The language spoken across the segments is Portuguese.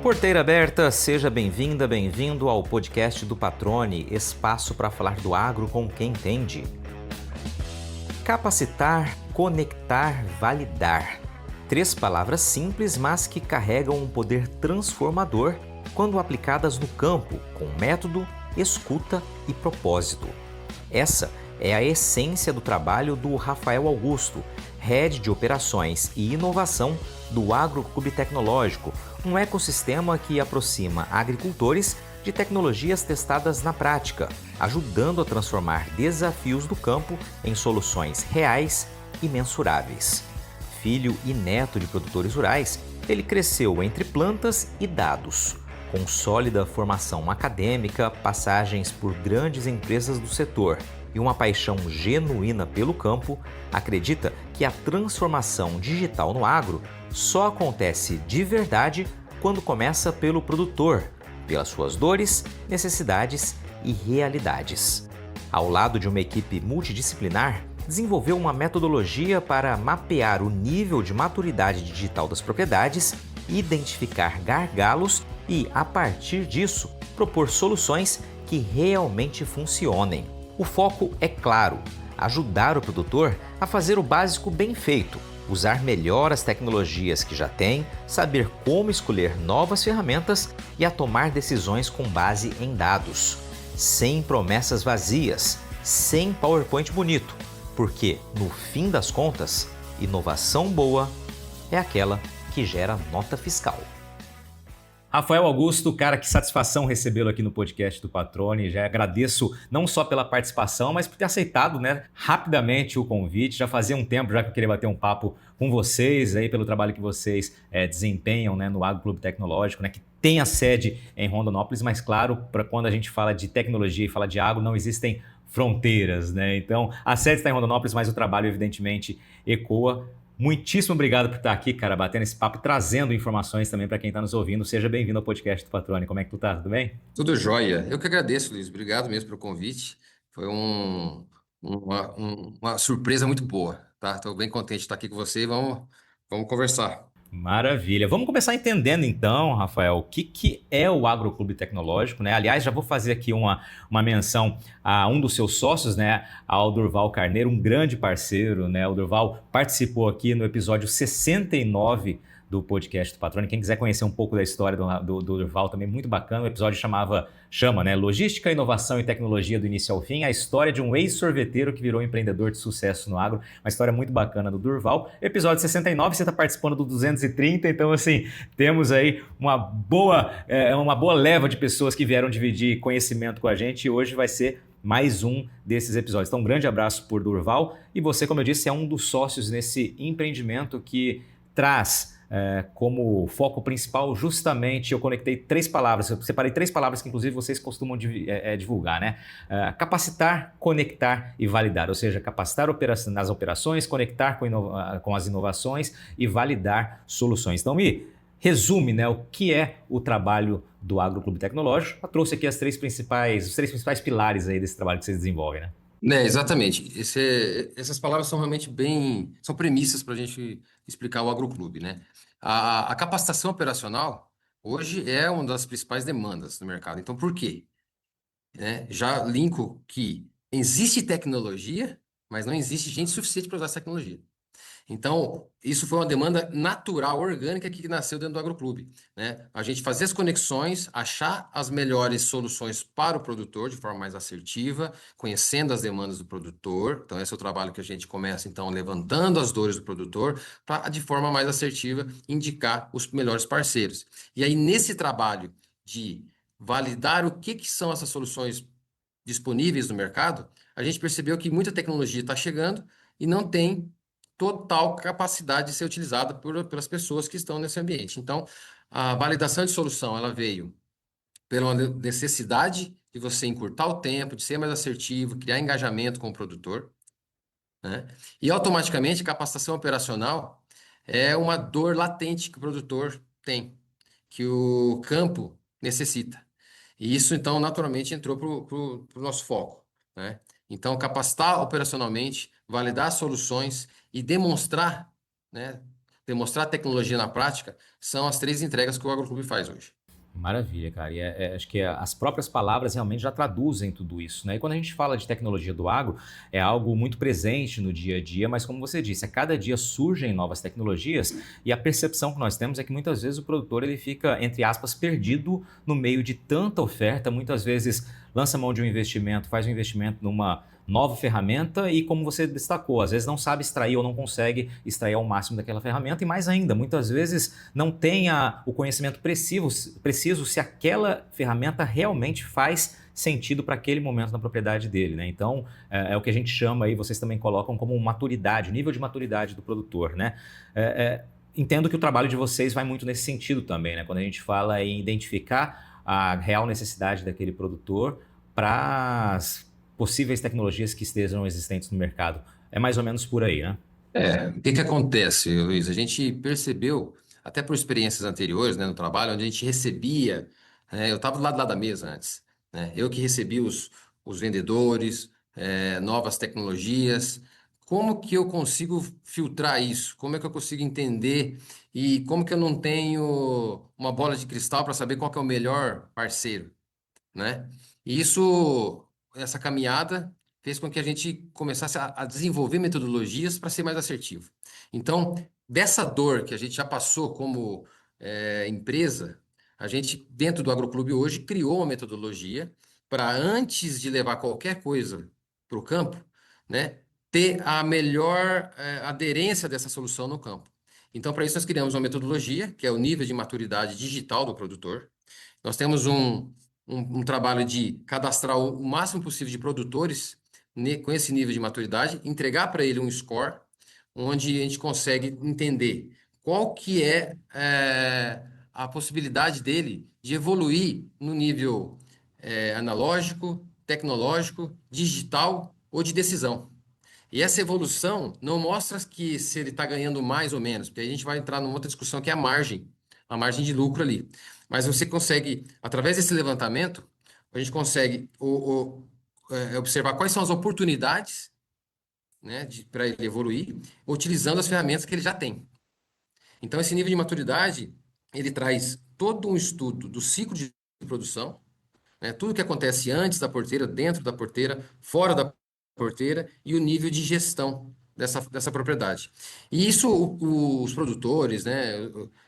Porteira aberta, seja bem-vinda, bem-vindo ao podcast do Patrone, espaço para falar do agro com quem entende. Capacitar, conectar, validar. 3 palavras simples, mas que carregam um poder transformador quando aplicadas no campo, com método, escuta e propósito. Essa é a essência do trabalho do Rafael Augusto, Head de Operações e Inovação do Agroclube Tecnológico, um ecossistema que aproxima agricultores de tecnologias testadas na prática, ajudando a transformar desafios do campo em soluções reais e mensuráveis. Filho e neto de produtores rurais, ele cresceu entre plantas e dados. Com sólida formação acadêmica, passagens por grandes empresas do setor e uma paixão genuína pelo campo, acredita que a transformação digital no agro só acontece de verdade quando começa pelo produtor, pelas suas dores, necessidades e realidades. Ao lado de uma equipe multidisciplinar, desenvolveu uma metodologia para mapear o nível de maturidade digital das propriedades, identificar gargalos e, a partir disso, propor soluções que realmente funcionem. O foco é claro: ajudar o produtor a fazer o básico bem feito, usar melhor as tecnologias que já tem, saber como escolher novas ferramentas e a tomar decisões com base em dados. Sem promessas vazias, sem PowerPoint bonito, porque, no fim das contas, inovação boa é aquela que gera nota fiscal. Rafael Augusto, cara, que satisfação recebê-lo aqui no podcast do Patrone. Já agradeço não só pela participação, mas por ter aceitado, rapidamente o convite. Já fazia um tempo já que eu queria bater um papo com vocês, aí, pelo trabalho que vocês desempenham, no Agroclube Tecnológico, que tem a sede em Rondonópolis, mas claro, para quando a gente fala de tecnologia e fala de agro, não existem fronteiras, Então, a sede está em Rondonópolis, mas o trabalho, evidentemente, ecoa. Muitíssimo obrigado por estar aqui, cara, batendo esse papo e trazendo informações também para quem está nos ouvindo. Seja bem-vindo ao podcast do Patrone. Como é que tu tá? Tudo bem? Tudo jóia. Eu que agradeço, Luiz. Obrigado mesmo pelo convite. Foi uma surpresa muito boa, tá? Estou bem contente de estar aqui com você e vamos conversar. Maravilha. Vamos começar entendendo então, Rafael, o que é o Agroclube Tecnológico, Aliás, já vou fazer aqui uma menção a um dos seus sócios, ao Durval Carneiro, um grande parceiro, O Durval participou aqui no episódio 69 do podcast do Patrone. Quem quiser conhecer um pouco da história do Durval também, muito bacana. O episódio chama, Logística, Inovação e Tecnologia do Início ao Fim, a história de um ex-sorveteiro que virou empreendedor de sucesso no agro. Uma história muito bacana do Durval. Episódio 69, você está participando do 230, então assim, temos aí uma boa leva de pessoas que vieram dividir conhecimento com a gente e hoje vai ser mais um desses episódios. Então, um grande abraço por Durval. E você, como eu disse, é um dos sócios nesse empreendimento que traz como foco principal, justamente, eu conectei 3 palavras, eu separei 3 palavras que inclusive vocês costumam divulgar, capacitar, conectar e validar, ou seja, capacitar nas operações, conectar com as inovações e validar soluções. Então, me resume, o que é o trabalho do Agroclube Tecnológico. Eu trouxe aqui os 3 principais pilares aí desse trabalho que vocês desenvolvem, Exatamente. Essas palavras são realmente são premissas para a gente explicar o Agroclube, A capacitação operacional hoje é uma das principais demandas do mercado. Então, por quê? Já linko que existe tecnologia, mas não existe gente suficiente para usar essa tecnologia. Então, isso foi uma demanda natural, orgânica, que nasceu dentro do Agroclube, A gente fazer as conexões, achar as melhores soluções para o produtor de forma mais assertiva, conhecendo as demandas do produtor. Então, esse é o trabalho que a gente começa, então, levantando as dores do produtor, para, de forma mais assertiva, indicar os melhores parceiros. E aí, nesse trabalho de validar o que são essas soluções disponíveis no mercado, a gente percebeu que muita tecnologia está chegando e não tem total capacidade de ser utilizada pelas pessoas que estão nesse ambiente. Então, a validação de solução ela veio pela necessidade de você encurtar o tempo, de ser mais assertivo, criar engajamento com o produtor, E automaticamente a capacitação operacional é uma dor latente que o produtor tem, que o campo necessita. E isso, então, naturalmente entrou para o nosso foco, Então, capacitar operacionalmente, validar soluções e demonstrar, né, demonstrar tecnologia na prática, são as três entregas que o Agroclube faz hoje. Maravilha, cara. E acho que as próprias palavras realmente já traduzem tudo isso, né? E quando a gente fala de tecnologia do agro, é algo muito presente no dia a dia, mas como você disse, a cada dia surgem novas tecnologias e a percepção que nós temos é que muitas vezes o produtor ele fica, entre aspas, perdido no meio de tanta oferta, muitas vezes lança mão de um investimento, faz um investimento numa nova ferramenta e, como você destacou, às vezes não sabe extrair ou não consegue extrair ao máximo daquela ferramenta e mais ainda, muitas vezes não tem o conhecimento preciso se aquela ferramenta realmente faz sentido para aquele momento na propriedade dele, né? Então, é o que a gente chama aí, vocês também colocam como maturidade, nível de maturidade do produtor, né? Entendo que o trabalho de vocês vai muito nesse sentido também, né? Quando a gente fala em identificar a real necessidade daquele produtor para as possíveis tecnologias que estejam existentes no mercado. É mais ou menos por aí, né? O que que acontece, Luiz? A gente percebeu, até por experiências anteriores, né, no trabalho, onde a gente recebia, né, eu estava do lado lá da mesa antes, né, eu que recebia os vendedores, novas tecnologias. Como que eu consigo filtrar isso? Como é que eu consigo entender? E como que eu não tenho uma bola de cristal para saber qual que é o melhor parceiro? Né? E essa caminhada fez com que a gente começasse a desenvolver metodologias para ser mais assertivo. Então, dessa dor que a gente já passou como empresa, a gente, dentro do Agroclube hoje, criou uma metodologia para, antes de levar qualquer coisa para o campo, né, ter a melhor aderência dessa solução no campo. Então, para isso, nós criamos uma metodologia, que é o nível de maturidade digital do produtor. Nós temos um trabalho de cadastrar o máximo possível de produtores com esse nível de maturidade, entregar para ele um score, onde a gente consegue entender qual que a possibilidade dele de evoluir no nível analógico, tecnológico, digital ou de decisão. E essa evolução não mostra que se ele está ganhando mais ou menos, porque aí a gente vai entrar numa outra discussão que é a margem de lucro ali. Mas você consegue, através desse levantamento, a gente consegue observar quais são as oportunidades, né, para ele evoluir, utilizando as ferramentas que ele já tem. Então, esse nível de maturidade, ele traz todo um estudo do ciclo de produção, né? Tudo que acontece antes da porteira, dentro da porteira, fora da porteira e o nível de gestão dessa propriedade. E isso os produtores, né,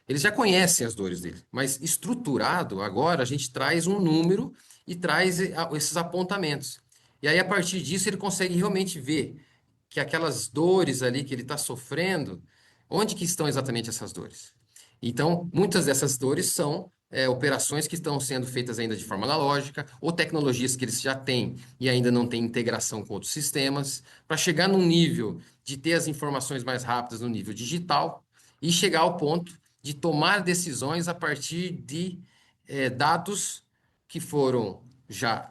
eles já conhecem as dores dele, mas estruturado, agora a gente traz um número e traz esses apontamentos. E aí, a partir disso, ele consegue realmente ver que aquelas dores ali que ele está sofrendo, onde que estão exatamente essas dores? Então, muitas dessas dores são operações que estão sendo feitas ainda de forma analógica, ou tecnologias que eles já têm e ainda não têm integração com outros sistemas, para chegar num nível de ter as informações mais rápidas no nível digital e chegar ao ponto de tomar decisões a partir de dados que foram já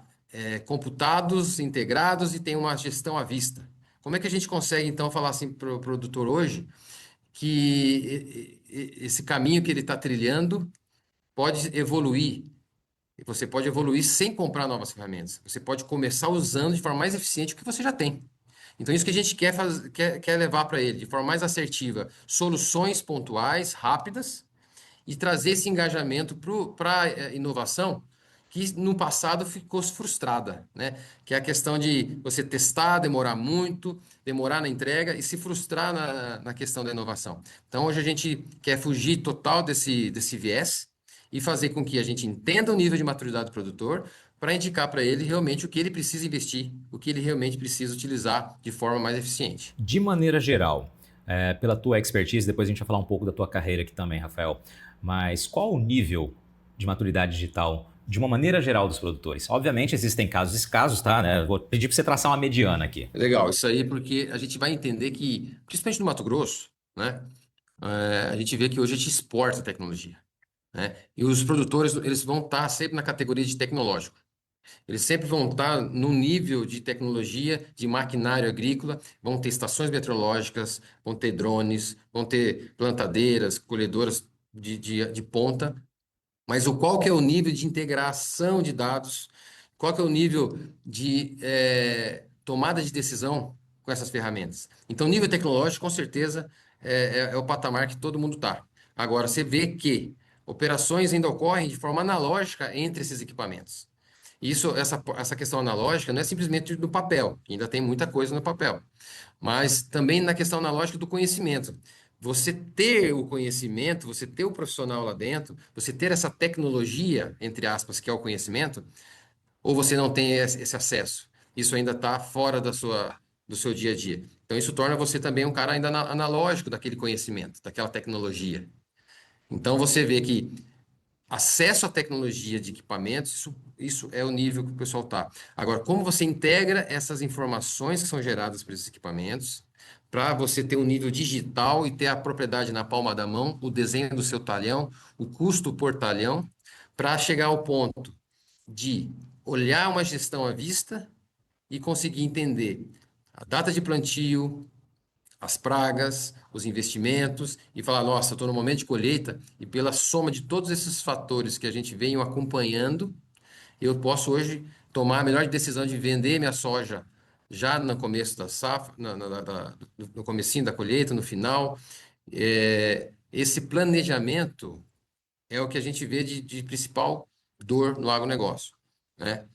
computados, integrados e tem uma gestão à vista. Como é que a gente consegue, então, falar assim para o produtor hoje que esse caminho que ele está trilhando pode evoluir? E você pode evoluir sem comprar novas ferramentas. Você pode começar usando de forma mais eficiente o que você já tem. Então, isso que a gente quer levar para ele, de forma mais assertiva, soluções pontuais, rápidas, e trazer esse engajamento para a inovação que no passado ficou frustrada, né? Que é a questão de você testar, demorar muito, demorar na entrega e se frustrar na questão da inovação. Então, hoje a gente quer fugir total desse viés e fazer com que a gente entenda o nível de maturidade do produtor para indicar para ele realmente o que ele precisa investir, o que ele realmente precisa utilizar de forma mais eficiente. De maneira geral, pela tua expertise, depois a gente vai falar um pouco da tua carreira aqui também, Rafael, mas qual o nível de maturidade digital de uma maneira geral dos produtores? Obviamente existem casos e casos, tá? Né? Vou pedir para você traçar uma mediana aqui. Legal, isso aí porque a gente vai entender que, principalmente no Mato Grosso, né, a gente vê que hoje a gente exporta tecnologia, né? E os produtores, eles vão estar sempre na categoria de tecnológico. Eles sempre vão estar no nível de tecnologia, de maquinário agrícola, vão ter estações meteorológicas, vão ter drones, vão ter plantadeiras, colhedoras de ponta, mas qual que é o nível de integração de dados? Qual que é o nível de tomada de decisão com essas ferramentas. Então, nível tecnológico, com certeza, é o patamar que todo mundo está. Agora, você vê que operações ainda ocorrem de forma analógica entre esses equipamentos. Essa questão analógica não é simplesmente do papel, ainda tem muita coisa no papel, mas também na questão analógica do conhecimento. Você ter o conhecimento, você ter o profissional lá dentro, você ter essa tecnologia, entre aspas, que é o conhecimento, ou você não tem esse acesso. Isso ainda está fora do seu dia a dia. Então, isso torna você também um cara ainda analógico daquele conhecimento, daquela tecnologia. Então, você vê que acesso à tecnologia de equipamentos, isso é o nível que o pessoal está. Agora, como você integra essas informações que são geradas por esses equipamentos, para você ter um nível digital e ter a propriedade na palma da mão, o desenho do seu talhão, o custo por talhão, para chegar ao ponto de olhar uma gestão à vista e conseguir entender a data de plantio, as pragas, os investimentos e falar, nossa, estou no momento de colheita e pela soma de todos esses fatores que a gente vem acompanhando, eu posso hoje tomar a melhor decisão de vender minha soja já no começo da safra, no comecinho da colheita, no final. Esse planejamento é o que a gente vê de principal dor no agronegócio, né?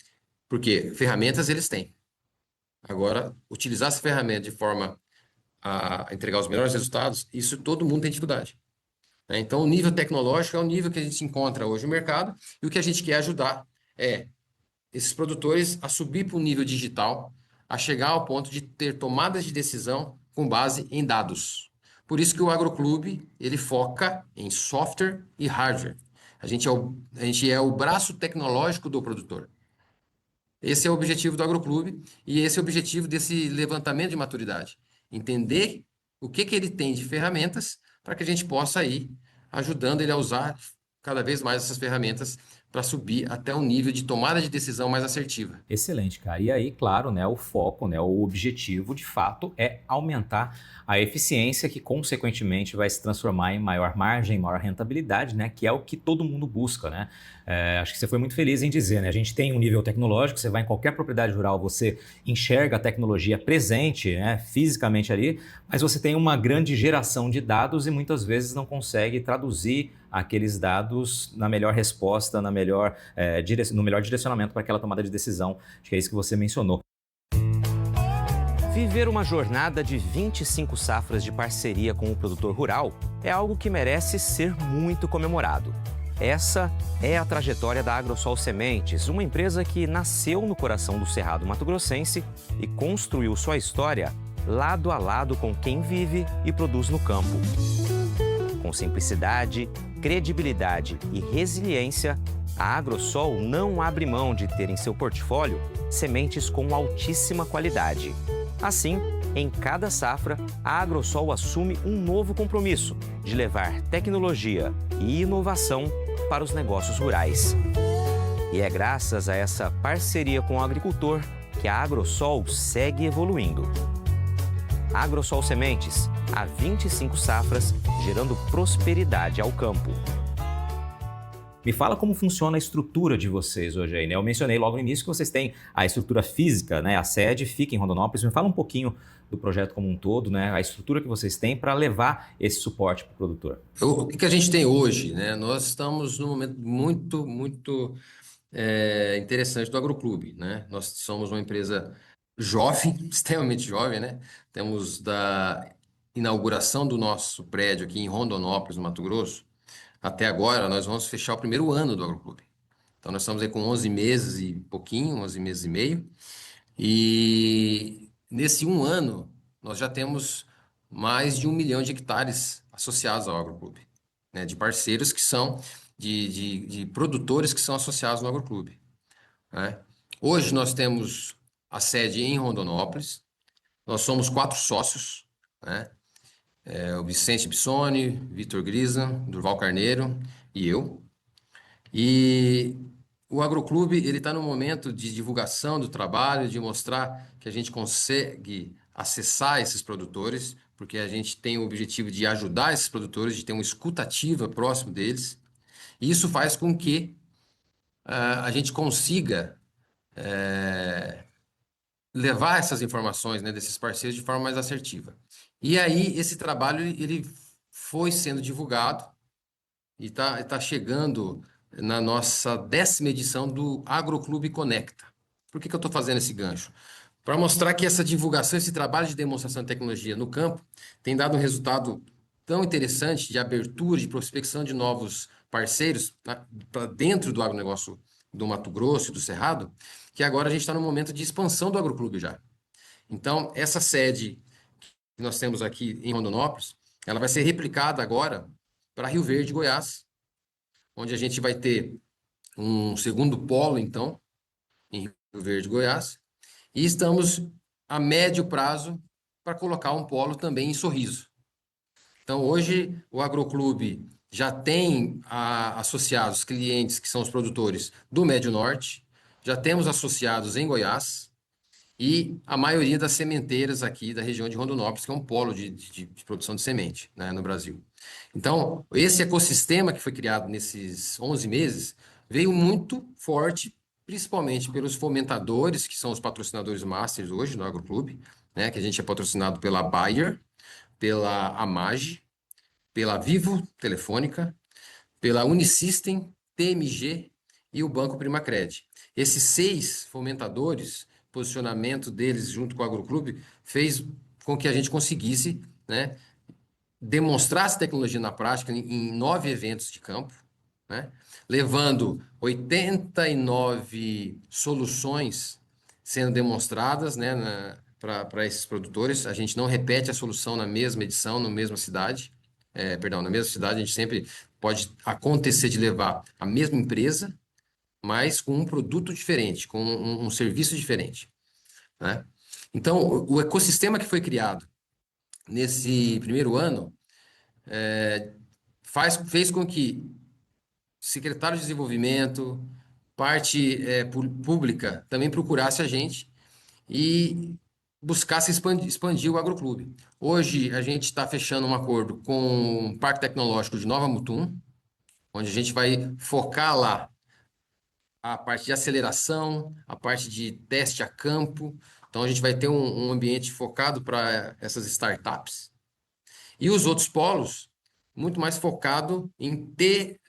Porque ferramentas eles têm. Agora, utilizar essa ferramenta de forma a entregar os melhores resultados, isso todo mundo tem dificuldade, né? Então, o nível tecnológico é o nível que a gente encontra hoje no mercado e o que a gente quer ajudar é esses produtores a subir para o nível digital, a chegar ao ponto de ter tomadas de decisão com base em dados. Por isso que o Agroclube, ele foca em software e hardware. A gente é o braço tecnológico do produtor. Esse é o objetivo do Agroclube e esse é o objetivo desse levantamento de maturidade. Entender o que ele tem de ferramentas para que a gente possa ir ajudando ele a usar cada vez mais essas ferramentas para subir até um nível de tomada de decisão mais assertiva. Excelente, cara. E aí, claro, né, o foco, né, o objetivo, de fato, é aumentar a eficiência que, consequentemente, vai se transformar em maior margem, maior rentabilidade, né, que é o que todo mundo busca, né? Acho que você foi muito feliz em dizer, né? A gente tem um nível tecnológico, você vai em qualquer propriedade rural, você enxerga a tecnologia presente, né, fisicamente ali, mas você tem uma grande geração de dados e muitas vezes não consegue traduzir aqueles dados na melhor resposta, no melhor direcionamento para aquela tomada de decisão. Acho que é isso que você mencionou. Viver uma jornada de 25 safras de parceria com o produtor rural é algo que merece ser muito comemorado. Essa é a trajetória da Agrosol Sementes, uma empresa que nasceu no coração do Cerrado Mato-Grossense e construiu sua história lado a lado com quem vive e produz no campo. Com simplicidade, credibilidade e resiliência, a Agrosol não abre mão de ter em seu portfólio sementes com altíssima qualidade. Assim, em cada safra, a Agrosol assume um novo compromisso de levar tecnologia e inovação para os negócios rurais. E é graças a essa parceria com o agricultor que a Agrosol segue evoluindo. Agrosol Sementes, há 25 safras, gerando prosperidade ao campo. Me fala como funciona a estrutura de vocês hoje aí, né? Eu mencionei logo no início que vocês têm a estrutura física, né? A sede fica em Rondonópolis. Me fala um pouquinho do projeto como um todo, né? A estrutura que vocês têm para levar esse suporte para o produtor. O que a gente tem hoje, né? Nós estamos num momento muito interessante do Agroclube, né? Nós somos uma empresa jovem, extremamente jovem, né? Temos da inauguração do nosso prédio aqui em Rondonópolis, no Mato Grosso, até agora nós vamos fechar o primeiro ano do Agroclube. Então nós estamos aí com 11 meses e pouquinho, 11 meses e meio. E nesse um ano nós já temos mais de 1 milhão de hectares associados ao Agroclube, né? De parceiros que são, de produtores que são associados no Agroclube, né? Hoje nós temos a sede em Rondonópolis, nós somos 4 sócios, né? O Vicente Bissoni, Vitor Grisa, Durval Carneiro e eu. E o Agroclube, ele está no momento de divulgação do trabalho, de mostrar que a gente consegue acessar esses produtores, porque a gente tem o objetivo de ajudar esses produtores, de ter uma escuta ativa próximo deles. E isso faz com que a gente consiga levar essas informações, né, desses parceiros de forma mais assertiva. E aí, esse trabalho, ele foi sendo divulgado e tá chegando na nossa 10ª edição do Agroclube Conecta. Por que que eu estou fazendo esse gancho? Para mostrar que essa divulgação, esse trabalho de demonstração de tecnologia no campo tem dado um resultado tão interessante de abertura, de prospecção de novos parceiros para dentro do agronegócio do Mato Grosso e do Cerrado, que agora a gente está no momento de expansão do Agroclube já. Então, essa sede que nós temos aqui em Rondonópolis, ela vai ser replicada agora para Rio Verde, Goiás, onde a gente vai ter um segundo polo, então, em Rio Verde, Goiás, e estamos a médio prazo para colocar um polo também em Sorriso. Então, hoje, o Agroclube já tem associados clientes que são os produtores do Médio Norte, já temos associados em Goiás, e a maioria das sementeiras aqui da região de Rondonópolis, que é um polo de produção de semente, né, no Brasil. Então, esse ecossistema que foi criado nesses 11 meses veio muito forte, principalmente pelos fomentadores, que são os patrocinadores masters hoje no Agroclube, né, que a gente é patrocinado pela Bayer, pela Amage, pela Vivo Telefônica, pela Unisystem, TMG e o Banco Primacred. Esses 6 fomentadores, posicionamento deles junto com o Agroclube, fez com que a gente conseguisse, né, demonstrar essa tecnologia na prática em 9 eventos de campo, né, levando 89 soluções sendo demonstradas, né, para esses produtores. A gente não repete a solução na mesma edição, na mesma cidade, perdão, na mesma cidade, a gente sempre pode acontecer de levar a mesma empresa, mas com um produto diferente, com um serviço diferente, né? Então, o ecossistema que foi criado nesse primeiro ano fez com que secretário de desenvolvimento, parte pública também procurasse a gente e buscasse expandir o Agroclube. Hoje, a gente está fechando um acordo com o Parque Tecnológico de Nova Mutum, onde a gente vai focar lá a parte de aceleração, a parte de teste a campo. Então, a gente vai ter um ambiente focado para essas startups. E os outros polos, muito mais focado em ter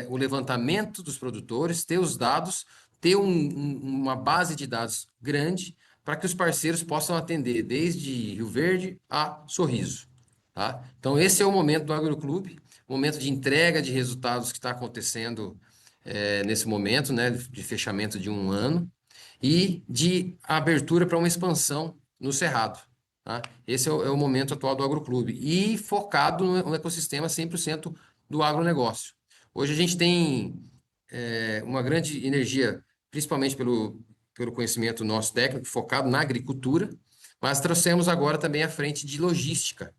o levantamento dos produtores, ter os dados, ter uma base de dados grande para que os parceiros possam atender desde Rio Verde a Sorriso. Tá? Então, esse é o momento do Agroclube, momento de entrega de resultados que está acontecendo nesse momento, né, de fechamento de um ano, e de abertura para uma expansão no Cerrado. Tá? Esse é o momento atual do Agroclube, e focado no ecossistema 100% do agronegócio. Hoje a gente tem uma grande energia, principalmente pelo conhecimento nosso técnico, focado na agricultura, mas trouxemos agora também a frente de logística,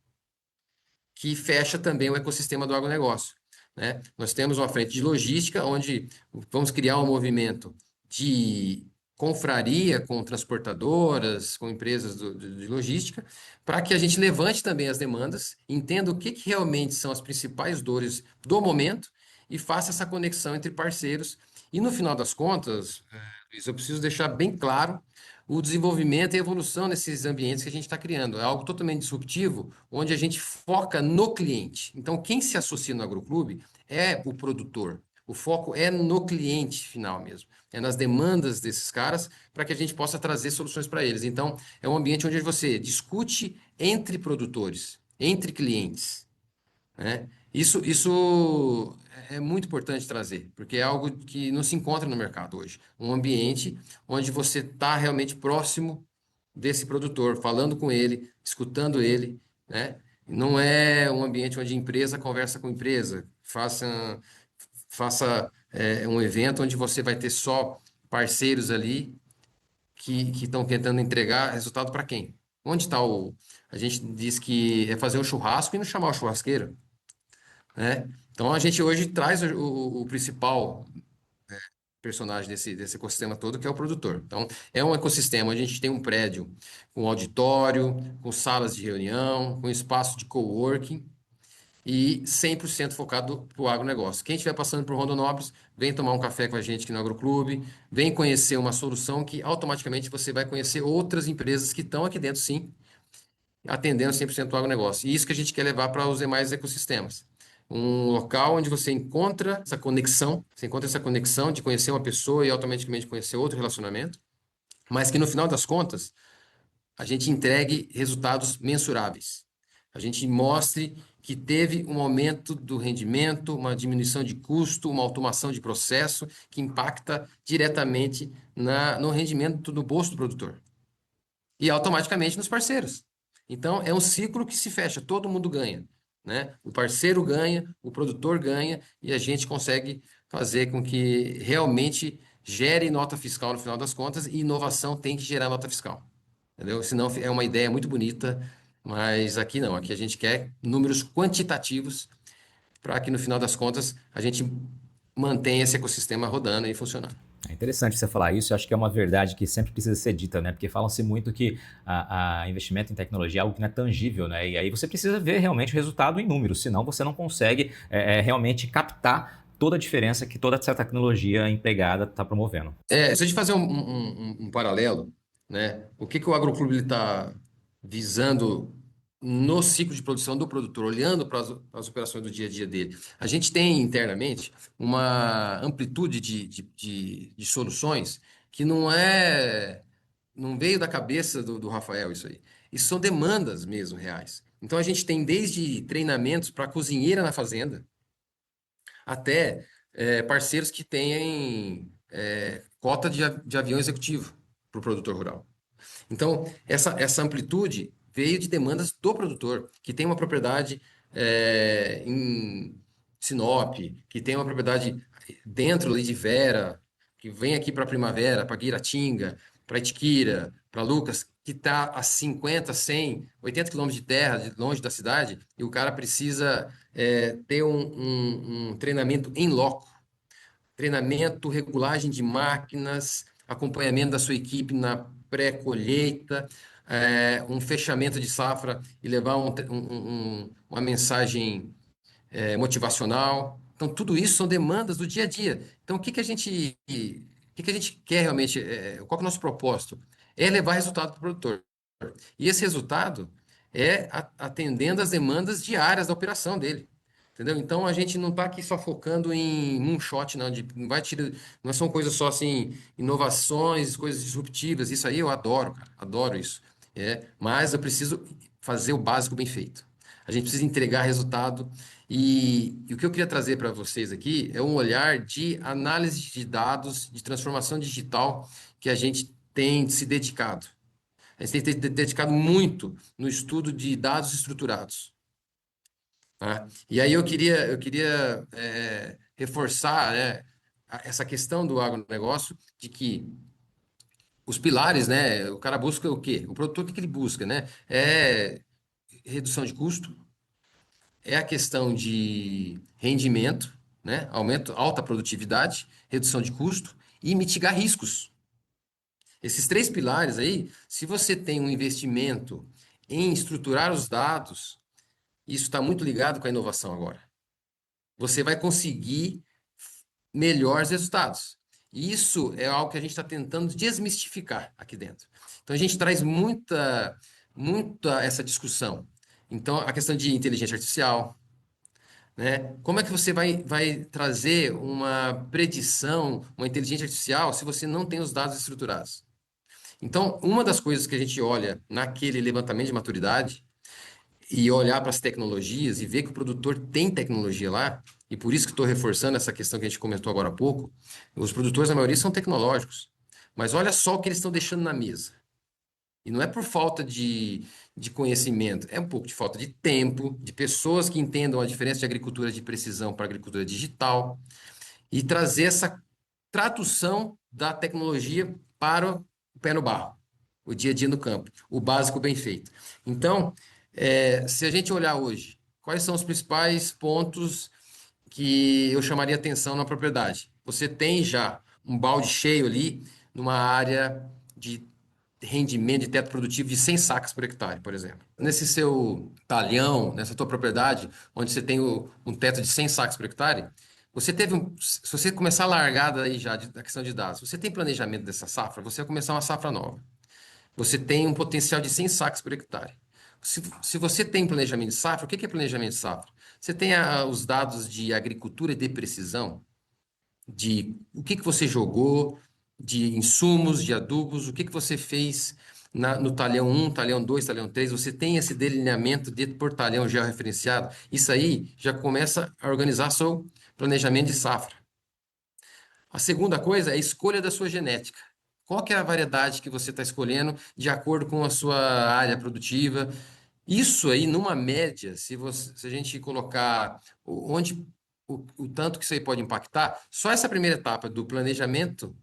que fecha também o ecossistema do agronegócio, né? Nós temos uma frente de logística, onde vamos criar um movimento de confraria com transportadoras, com empresas de logística, para que a gente levante também as demandas, entenda o que realmente são as principais dores do momento e faça essa conexão entre parceiros. E no final das contas, Luiz, eu preciso deixar bem claro o desenvolvimento e evolução nesses ambientes que a gente está criando. É algo totalmente disruptivo, onde a gente foca no cliente. Então, quem se associa no Agroclube é o produtor. O foco é no cliente final mesmo, é nas demandas desses caras, para que a gente possa trazer soluções para eles. Então, é um ambiente onde você discute entre produtores, entre clientes, né? Isso é muito importante trazer, porque é algo que não se encontra no mercado hoje. Um ambiente onde você está realmente próximo desse produtor, falando com ele, escutando ele, né? Não é um ambiente onde empresa conversa com empresa, faça um evento onde você vai ter só parceiros ali que estão tentando entregar resultado para quem? Onde está o... A gente diz que é fazer um churrasco e não chamar o churrasqueiro, né? Então a gente hoje traz o principal personagem desse ecossistema todo, que é o produtor. Então é um ecossistema, a gente tem um prédio com auditório, com salas de reunião, com espaço de coworking, e 100% focado para o agronegócio. Quem estiver passando por Rondonópolis, vem tomar um café com a gente aqui no Agroclube, vem conhecer uma solução que automaticamente você vai conhecer outras empresas que estão aqui dentro, sim, atendendo 100% do agronegócio. E isso que a gente quer levar para os demais ecossistemas. Um local onde você encontra essa conexão de conhecer uma pessoa e automaticamente conhecer outro relacionamento, mas que no final das contas a gente entregue resultados mensuráveis. A gente mostre que teve um aumento do rendimento, uma diminuição de custo, uma automação de processo que impacta diretamente no rendimento do bolso do produtor e automaticamente nos parceiros. Então, é um ciclo que se fecha, todo mundo ganha, né? O parceiro ganha, o produtor ganha e a gente consegue fazer com que realmente gere nota fiscal no final das contas e inovação tem que gerar nota fiscal, entendeu? Senão é uma ideia muito bonita, mas aqui não, aqui a gente quer números quantitativos para que no final das contas a gente mantenha esse ecossistema rodando e funcionando. É interessante você falar isso, eu acho que é uma verdade que sempre precisa ser dita, né? Porque falam-se muito que a investimento em tecnologia é algo que não é tangível, né? E aí você precisa ver realmente o resultado em números, senão você não consegue realmente captar toda a diferença que toda essa tecnologia empregada está promovendo. Se a gente fazer um paralelo, né? O que que o agroclube está visando no ciclo de produção do produtor, olhando para as operações do dia a dia dele? A gente tem internamente uma amplitude de soluções que não veio da cabeça do Rafael isso aí. Isso são demandas mesmo reais. Então a gente tem desde treinamentos para cozinheira na fazenda, até parceiros que têm cota de avião executivo para o produtor rural. Então, essa amplitude veio de demandas do produtor, que tem uma propriedade em Sinop, que tem uma propriedade dentro ali de Vera, que vem aqui para Primavera, para Guiratinga, para Itiquira, para Lucas, que está a 50, 100, 80 quilômetros de terra, longe da cidade, e o cara precisa ter um treinamento em loco, treinamento, regulagem de máquinas, acompanhamento da sua equipe na pré-colheita, um fechamento de safra e levar uma mensagem motivacional. Então, tudo isso são demandas do dia a dia. Então, o que que a gente quer realmente? Qual que é o nosso propósito? É levar resultado para o produtor. E esse resultado é atendendo às demandas diárias da operação dele. Entendeu? Então a gente não está aqui só focando em moonshot, não, não vai tirar, não são coisas só assim, inovações, coisas disruptivas. Isso aí eu adoro, cara, adoro isso. Mas eu preciso fazer o básico bem feito. A gente precisa entregar resultado. E o que eu queria trazer para vocês aqui é um olhar de análise de dados, de transformação digital que a gente tem se dedicado. A gente tem dedicado muito no estudo de dados estruturados, tá? E aí eu queria reforçar, né, essa questão do agronegócio, de que os pilares, né, o cara busca o quê? O produtor, o que que ele busca, né? É redução de custo, é a questão de rendimento, né? Aumento, alta produtividade, redução de custo e mitigar riscos. Esses três pilares aí, se você tem um investimento em estruturar os dados, isso está muito ligado com a inovação agora. Você vai conseguir melhores resultados. E isso é algo que a gente está tentando desmistificar aqui dentro. Então a gente traz muita essa discussão. Então a questão de inteligência artificial, né? Como é que você vai trazer uma predição, uma inteligência artificial, se você não tem os dados estruturados? Então, uma das coisas que a gente olha naquele levantamento de maturidade e olhar para as tecnologias e ver que o produtor tem tecnologia lá, e por isso que estou reforçando essa questão que a gente comentou agora há pouco, os produtores, a maioria, são tecnológicos. Mas olha só o que eles estão deixando na mesa. E não é por falta de conhecimento, é um pouco de falta de tempo, de pessoas que entendam a diferença de agricultura de precisão para agricultura digital, e trazer essa tradução da tecnologia para o pé no barro, o dia a dia no campo, o básico bem feito. Então, se a gente olhar hoje, quais são os principais pontos que eu chamaria atenção na propriedade? Você tem já um balde cheio ali numa área de rendimento de teto produtivo de 100 sacas por hectare, por exemplo. Nesse seu talhão, nessa tua propriedade, onde você tem um teto de 100 sacas por hectare, se você começar a largada aí já da questão de dados, você tem planejamento dessa safra, você vai começar uma safra nova. Você tem um potencial de 100 sacas por hectare. Se você tem planejamento de safra, o que é planejamento de safra? Você tem os dados de agricultura de precisão, de o que você jogou, de insumos, de adubos, o que você fez no talhão 1, talhão 2, talhão 3, você tem esse delineamento por talhão georreferenciado. Isso aí já começa a organizar seu planejamento de safra. A segunda coisa é a escolha da sua genética. Qual que é a variedade que você está escolhendo de acordo com a sua área produtiva? Isso aí, numa média, se a gente colocar onde o tanto que isso aí pode impactar, só essa primeira etapa do planejamento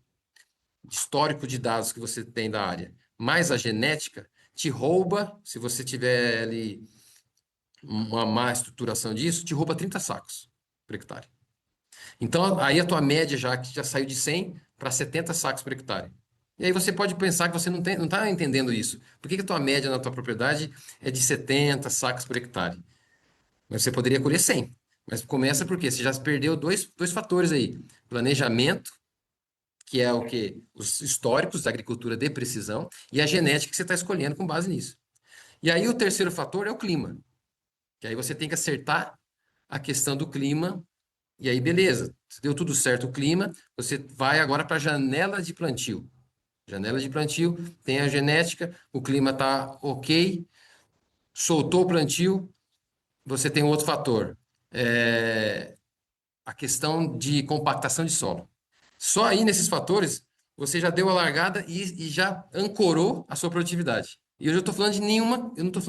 histórico de dados que você tem da área, mais a genética, te rouba, se você tiver ali uma má estruturação disso, te rouba 30 sacos por hectare. Então, aí a tua média já saiu de 100 para 70 sacos por hectare. E aí você pode pensar que você não está entendendo isso. Por que a tua média na tua propriedade é de 70 sacos por hectare? Mas você poderia colher 100. Mas começa porque você já perdeu dois fatores aí. Planejamento, que é o quê? Os históricos da agricultura de precisão, e a genética que você está escolhendo com base nisso. E aí o terceiro fator é o clima. Que aí você tem que acertar a questão do clima. E aí, beleza, deu tudo certo o clima, você vai agora para a janela de plantio. Janela de plantio, tem a genética, o clima está ok, soltou o plantio, você tem outro fator, a questão de compactação de solo. Só aí nesses fatores, você já deu a largada e já ancorou a sua produtividade. E eu não estou falando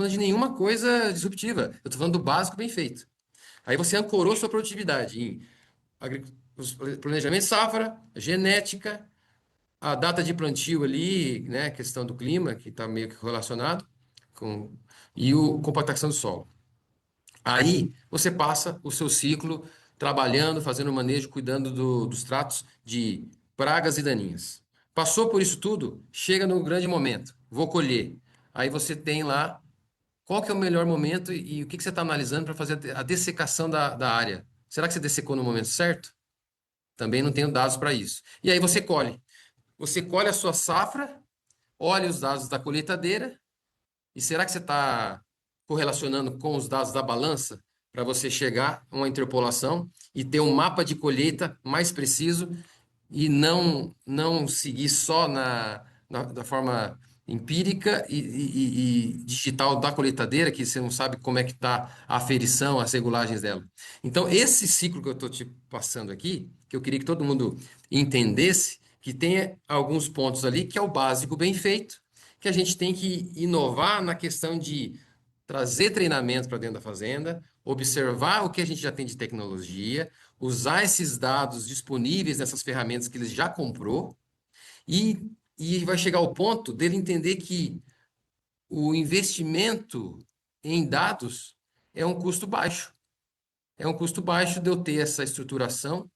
de nenhuma coisa disruptiva, eu estou falando do básico bem feito. Aí você ancorou sua produtividade em planejamento de safra, genética, a data de plantio ali, né, questão do clima, que está meio que relacionado, e a compactação do solo. Aí você passa o seu ciclo trabalhando, fazendo manejo, cuidando dos tratos de pragas e daninhas. Passou por isso tudo, chega no grande momento, vou colher. Aí você tem lá qual que é o melhor momento e o que você está analisando para fazer a dessecação da área. Será que você dessecou no momento certo? Também não tenho dados para isso. E aí você colhe. Você colhe a sua safra, olha os dados da colheitadeira, e será que você está correlacionando com os dados da balança para você chegar a uma interpolação e ter um mapa de colheita mais preciso e não seguir só da forma empírica e digital da colheitadeira, que você não sabe como é que está a aferição, as regulagens dela. Então, esse ciclo que eu estou te passando aqui, que eu queria que todo mundo entendesse, que tem alguns pontos ali, que é o básico bem feito, que a gente tem que inovar na questão de trazer treinamento para dentro da fazenda, observar o que a gente já tem de tecnologia, usar esses dados disponíveis nessas ferramentas que ele já comprou, e vai chegar ao ponto dele entender que o investimento em dados é um custo baixo. É um custo baixo de eu ter essa estruturação,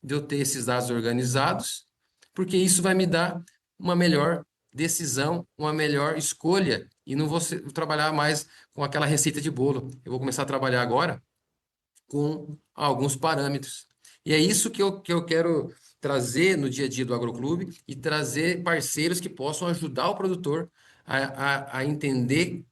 de eu ter esses dados organizados, porque isso vai me dar uma melhor decisão, uma melhor escolha, e não vou trabalhar mais com aquela receita de bolo. Eu vou começar a trabalhar agora com alguns parâmetros. E é isso que eu quero trazer no dia a dia do Agroclube e trazer parceiros que possam ajudar o produtor a entender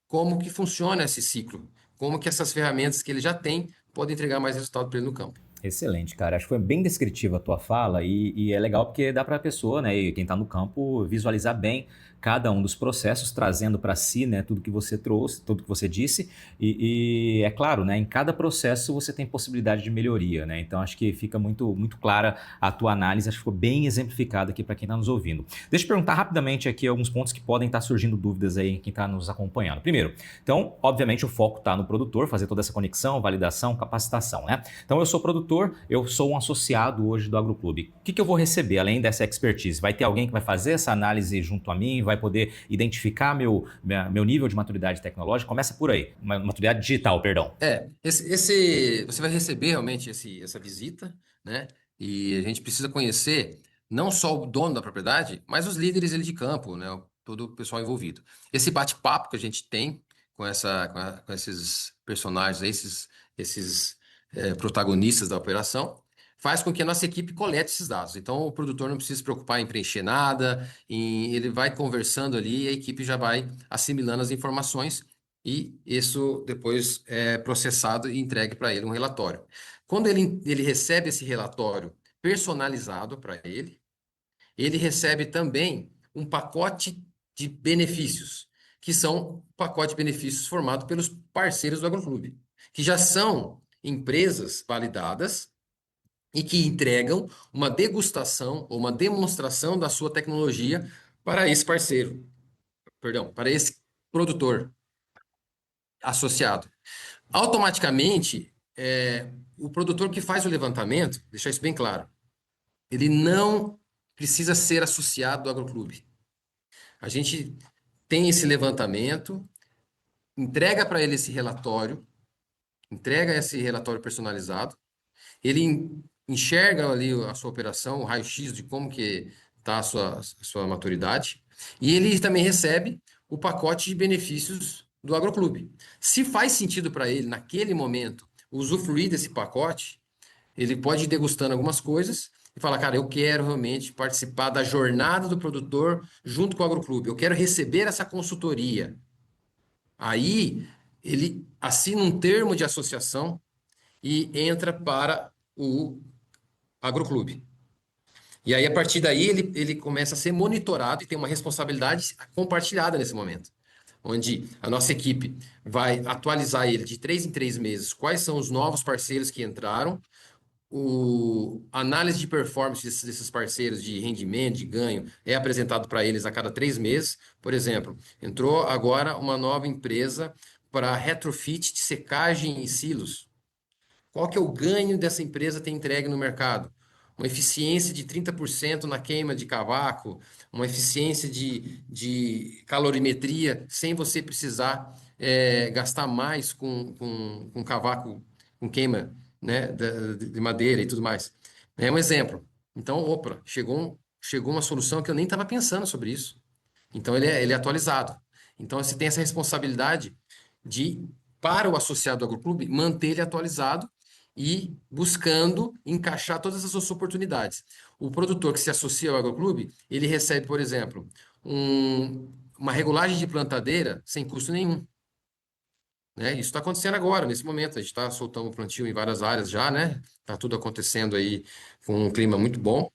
como que funciona esse ciclo, como que essas ferramentas que ele já tem podem entregar mais resultado para ele no campo. Excelente, cara. Acho que foi bem descritiva a tua fala e é legal porque dá para a pessoa, né, e quem está no campo, visualizar bem cada um dos processos, trazendo para si, né, tudo que você trouxe, tudo que você disse e é claro, né, em cada processo você tem possibilidade de melhoria, né, então acho que fica muito, muito clara a tua análise, acho que ficou bem exemplificada aqui para quem está nos ouvindo. Deixa eu perguntar rapidamente aqui alguns pontos que podem estar surgindo dúvidas aí em quem está nos acompanhando. Primeiro, então, obviamente o foco está no produtor, fazer toda essa conexão, validação, capacitação, né, então eu sou produtor, eu sou um associado hoje do Agroclube. O que eu vou receber além dessa expertise? Vai ter alguém que vai fazer essa análise junto a mim, vai poder identificar meu nível de maturidade tecnológica? Começa por aí, maturidade digital, perdão. Você vai receber realmente essa visita, né? E a gente precisa conhecer não só o dono da propriedade, mas os líderes ali de campo, né? todo o pessoal envolvido. Esse bate-papo que a gente tem com esses personagens, esses protagonistas da operação, faz com que a nossa equipe colete esses dados. Então, o produtor não precisa se preocupar em preencher nada, ele vai conversando ali e a equipe já vai assimilando as informações e isso depois é processado e entregue para ele um relatório. Quando ele recebe esse relatório personalizado para ele recebe também um pacote de benefícios, que são pacote de benefícios formado pelos parceiros do Agroclube, que já são empresas validadas e que entregam uma degustação ou uma demonstração da sua tecnologia para esse parceiro, perdão, para esse produtor associado. Automaticamente, o produtor que faz o levantamento, deixar isso bem claro, ele não precisa ser associado ao Agroclube. A gente tem esse levantamento, entrega para ele esse relatório, entrega esse relatório personalizado, ele enxerga ali a sua operação, o raio-x de como que está a sua maturidade, e ele também recebe o pacote de benefícios do Agroclube. Se faz sentido para ele, naquele momento, usufruir desse pacote, ele pode ir degustando algumas coisas e falar, cara, eu quero realmente participar da jornada do produtor junto com o Agroclube, eu quero receber essa consultoria. Aí, ele assina um termo de associação e entra para o Agroclube. E aí, a partir daí, ele começa a ser monitorado e tem uma responsabilidade compartilhada nesse momento, onde a nossa equipe vai atualizar ele de 3 em 3 meses, quais são os novos parceiros que entraram, a análise de performance desses parceiros de rendimento, de ganho, é apresentado para eles a cada 3 meses. Por exemplo, entrou agora uma nova empresa para retrofit de secagem em silos. Qual que é o ganho dessa empresa ter entregue no mercado? Uma eficiência de 30% na queima de cavaco, uma eficiência de calorimetria, sem você precisar gastar mais com cavaco, com queima, né, de madeira e tudo mais. É um exemplo. Então, opa, chegou uma solução que eu nem estava pensando sobre isso. Então, ele é atualizado. Então, você tem essa responsabilidade de, para o associado do Agroclube, manter ele atualizado e buscando encaixar todas essas oportunidades. O produtor que se associa ao Agroclube, ele recebe, por exemplo, uma regulagem de plantadeira sem custo nenhum. Né? Isso está acontecendo agora, nesse momento. A gente está soltando plantio em várias áreas já, né? Está tudo acontecendo aí com um clima muito bom.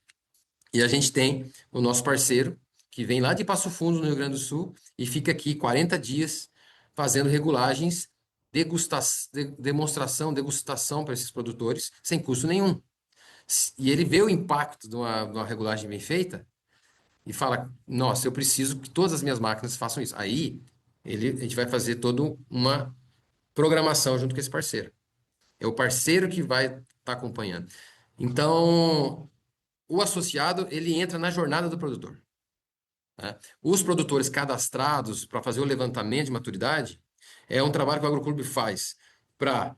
E a gente tem o nosso parceiro, que vem lá de Passo Fundo, no Rio Grande do Sul, e fica aqui 40 dias fazendo regulagens, degustação para esses produtores, sem custo nenhum. E ele vê o impacto de uma regulagem bem feita e fala, nossa, eu preciso que todas as minhas máquinas façam isso. Aí, a gente vai fazer toda uma programação junto com esse parceiro. É o parceiro que vai estar acompanhando. Então, o associado, ele entra na jornada do produtor. Né? Os produtores cadastrados para fazer o levantamento de maturidade é um trabalho que o Agroclube faz para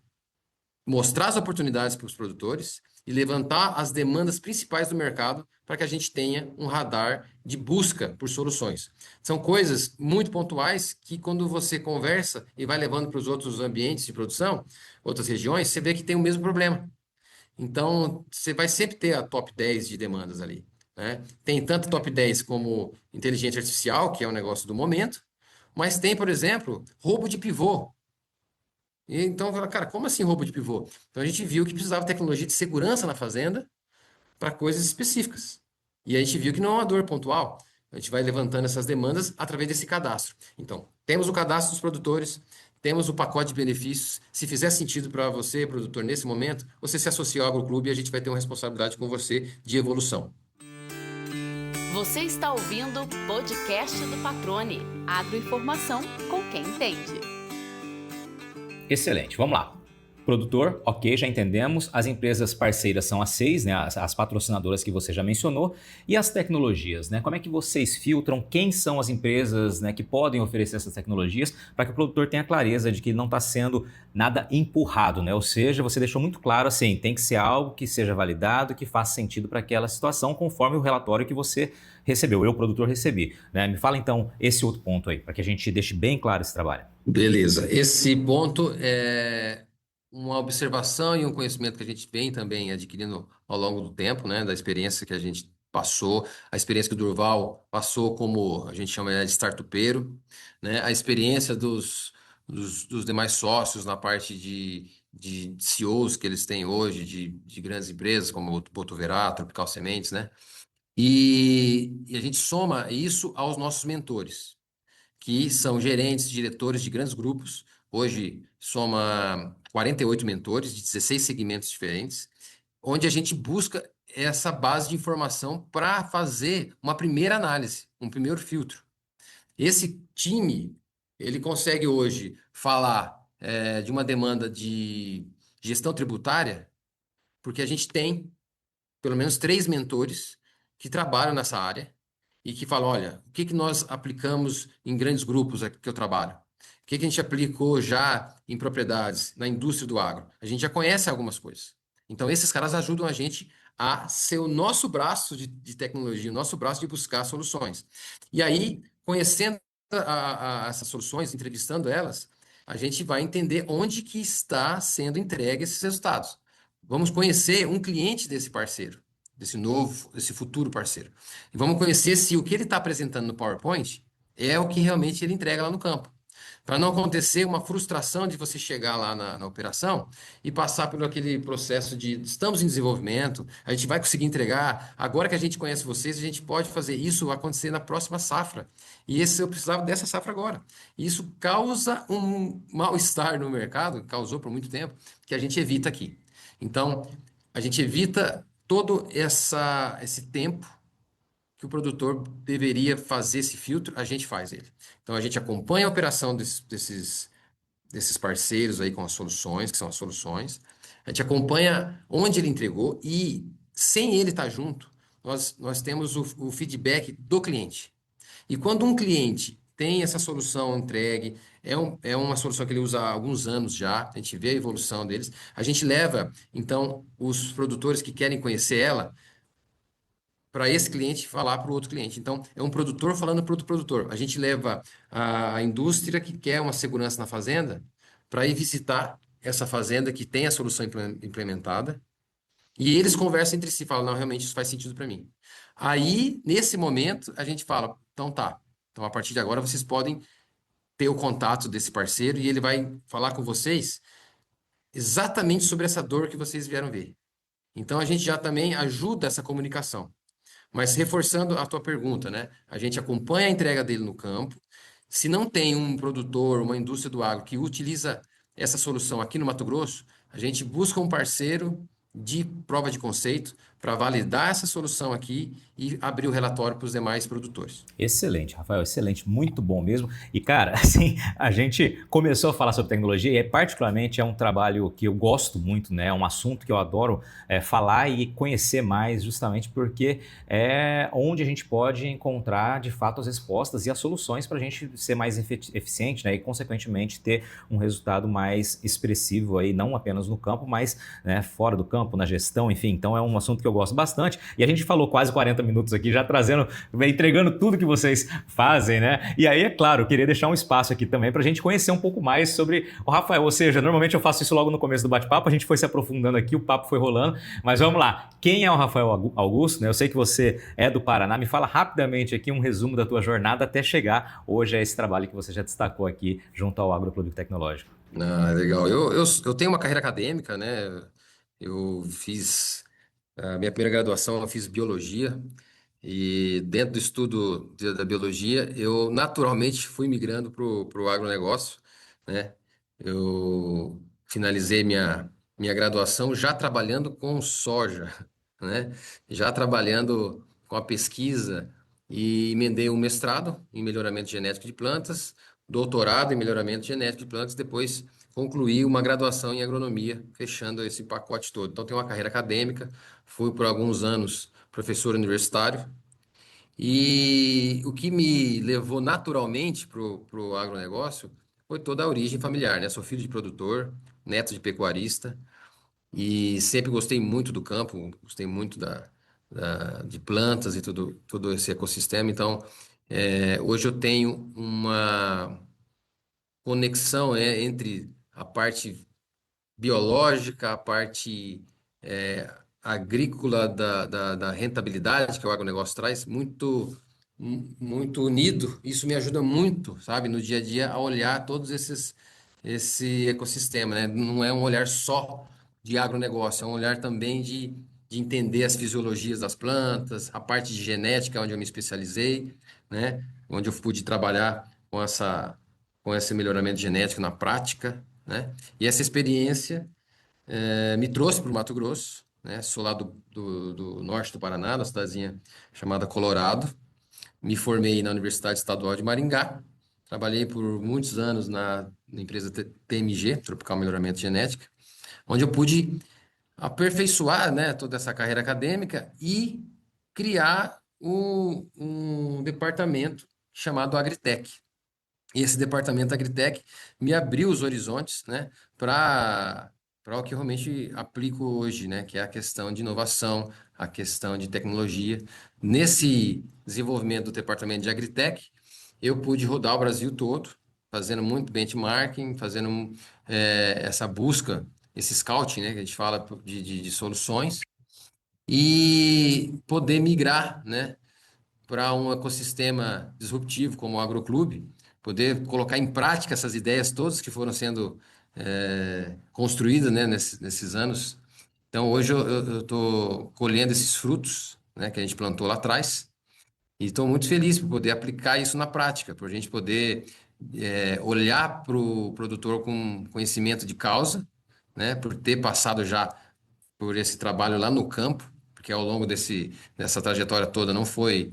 mostrar as oportunidades para os produtores e levantar as demandas principais do mercado para que a gente tenha um radar de busca por soluções. São coisas muito pontuais que, quando você conversa e vai levando para os outros ambientes de produção, outras regiões, você vê que tem o mesmo problema. Então, você vai sempre ter a top 10 de demandas ali. Né? Tem tanto top 10 como inteligência artificial, que é o negócio do momento, mas tem, por exemplo, roubo de pivô. E então, cara, como assim roubo de pivô? Então, a gente viu que precisava de tecnologia de segurança na fazenda para coisas específicas. E a gente viu que não é uma dor pontual. A gente vai levantando essas demandas através desse cadastro. Então, temos o cadastro dos produtores, temos o pacote de benefícios. Se fizer sentido para você, produtor, nesse momento, você se associa ao Agroclube e a gente vai ter uma responsabilidade com você de evolução. Você está ouvindo o podcast do Patrone. Agroinformação com quem entende. Excelente, vamos lá. Produtor, ok, já entendemos. As empresas parceiras são as 6, né, as patrocinadoras que você já mencionou. E as tecnologias, né? Como é que vocês filtram quem são as empresas, né, que podem oferecer essas tecnologias para que o produtor tenha clareza de que não está sendo nada empurrado, né? Ou seja, você deixou muito claro assim, tem que ser algo que seja validado, que faça sentido para aquela situação, conforme o relatório que você recebeu, eu, produtor, recebi, né? Me fala então esse outro ponto aí, para que a gente deixe bem claro esse trabalho. Beleza. Esse ponto é uma observação e um conhecimento que a gente vem também adquirindo ao longo do tempo, né, da experiência que a gente passou, a experiência que o Durval passou como a gente chama de startupeiro, né, a experiência dos demais sócios na parte de CEOs que eles têm hoje, de grandes empresas como o Botuverá, Tropical Sementes, né, e a gente soma isso aos nossos mentores que são gerentes, diretores de grandes grupos. Hoje soma 48 mentores de 16 segmentos diferentes, onde a gente busca essa base de informação para fazer uma primeira análise, um primeiro filtro. Esse time, ele consegue hoje falar de uma demanda de gestão tributária, porque a gente tem pelo menos 3 mentores que trabalham nessa área e que falam, olha, o que que nós aplicamos em grandes grupos aqui que eu trabalho? O que que a gente aplicou já em propriedades, na indústria do agro? A gente já conhece algumas coisas. Então, esses caras ajudam a gente a ser o nosso braço de tecnologia, o nosso braço de buscar soluções. E aí, conhecendo essas soluções, entrevistando elas, a gente vai entender onde que está sendo entregue esses resultados. Vamos conhecer um cliente desse parceiro, desse futuro parceiro. E vamos conhecer se o que ele está apresentando no PowerPoint é o que realmente ele entrega lá no campo. Para não acontecer uma frustração de você chegar lá na operação e passar por aquele processo de estamos em desenvolvimento, a gente vai conseguir entregar, agora que a gente conhece vocês, a gente pode fazer isso acontecer na próxima safra. E esse eu precisava dessa safra agora. E isso causa um mal-estar no mercado, causou por muito tempo, que a gente evita aqui. Então, a gente evita todo esse tempo que o produtor deveria fazer esse filtro, a gente faz ele. Então, a gente acompanha a operação desses parceiros aí com as soluções, que são as soluções. A gente acompanha onde ele entregou e, sem ele estar junto, nós temos o feedback do cliente. E quando um cliente tem essa solução entregue, é uma solução que ele usa há alguns anos já, a gente vê a evolução deles, a gente leva, então, os produtores que querem conhecer ela para esse cliente falar para o outro cliente. Então, é um produtor falando para outro produtor. A gente leva a indústria que quer uma segurança na fazenda para ir visitar essa fazenda que tem a solução implementada e eles conversam entre si, falam, não, realmente isso faz sentido para mim. Aí, nesse momento, a gente fala, então tá, então a partir de agora vocês podem ter o contato desse parceiro e ele vai falar com vocês exatamente sobre essa dor que vocês vieram ver. Então, a gente já também ajuda essa comunicação. Mas reforçando a tua pergunta, né? A gente acompanha a entrega dele no campo. Se não tem um produtor, uma indústria do agro que utiliza essa solução aqui no Mato Grosso, a gente busca um parceiro de prova de conceito para validar essa solução aqui e abrir o relatório para os demais produtores. Excelente, Rafael, excelente, muito bom mesmo. E cara, assim, a gente começou a falar sobre tecnologia e particularmente é um trabalho que eu gosto muito, né? É um assunto que eu adoro falar e conhecer mais, justamente porque é onde a gente pode encontrar de fato as respostas e as soluções para a gente ser mais eficiente, né? E consequentemente ter um resultado mais expressivo aí, não apenas no campo, mas né, fora do campo, na gestão, enfim. Então é um assunto que eu gosto bastante. E a gente falou quase 40 minutos aqui, já trazendo, entregando tudo que vocês fazem, né? E aí, é claro, eu queria deixar um espaço aqui também para a gente conhecer um pouco mais sobre o Rafael. Ou seja, normalmente eu faço isso logo no começo do bate-papo, a gente foi se aprofundando aqui, o papo foi rolando. Mas vamos lá, quem é o Rafael Augusto? Né? Eu sei que você é do Paraná, me fala rapidamente aqui um resumo da tua jornada até chegar hoje a esse trabalho que você já destacou aqui junto ao Agroclube Tecnológico. Ah, legal. Eu tenho uma carreira acadêmica, né? Eu fiz a minha primeira graduação, eu fiz biologia e dentro do estudo da biologia, eu naturalmente fui migrando para o agronegócio, né? Eu finalizei minha graduação já trabalhando com soja, né? Já trabalhando com a pesquisa e emendei um mestrado em melhoramento genético de plantas, doutorado em melhoramento genético de plantas, depois concluí uma graduação em agronomia, fechando esse pacote todo. Então, tenho uma carreira acadêmica, fui por alguns anos professor universitário, e o que me levou naturalmente para o agronegócio foi toda a origem familiar, né? Sou filho de produtor, neto de pecuarista, e sempre gostei muito do campo, gostei muito de plantas e todo esse ecossistema. Então, hoje eu tenho uma conexão entre a parte biológica, a parte agrícola da rentabilidade que o agronegócio traz, muito unido. Isso me ajuda muito, sabe, no dia a dia a olhar esse ecossistema, né? Não é um olhar só de agronegócio, é um olhar também de entender as fisiologias das plantas, a parte de genética, onde eu me especializei, né? Onde eu pude trabalhar com esse melhoramento genético na prática, né? E essa experiência me trouxe para o Mato Grosso, né? Sou lá do norte do Paraná, da cidadezinha chamada Colorado. Me formei na Universidade Estadual de Maringá. Trabalhei por muitos anos na empresa TMG, Tropical Melhoramento Genética, onde eu pude aperfeiçoar, né, toda essa carreira acadêmica e criar um departamento chamado Agritech. E esse departamento Agritech me abriu os horizontes, né, para o que eu realmente aplico hoje, né, que é a questão de inovação, a questão de tecnologia. Nesse desenvolvimento do departamento de Agritech, eu pude rodar o Brasil todo, fazendo muito benchmarking, fazendo essa busca, esse scouting, né, que a gente fala de soluções, e poder migrar, né, para um ecossistema disruptivo como o Agroclube, poder colocar em prática essas ideias todas que foram sendo construídas, né, nesses anos. Então, hoje eu estou colhendo esses frutos, né, que a gente plantou lá atrás, e estou muito feliz por poder aplicar isso na prática, por a gente poder olhar para o produtor com conhecimento de causa, né, por ter passado já por esse trabalho lá no campo, porque ao longo dessa trajetória toda não foi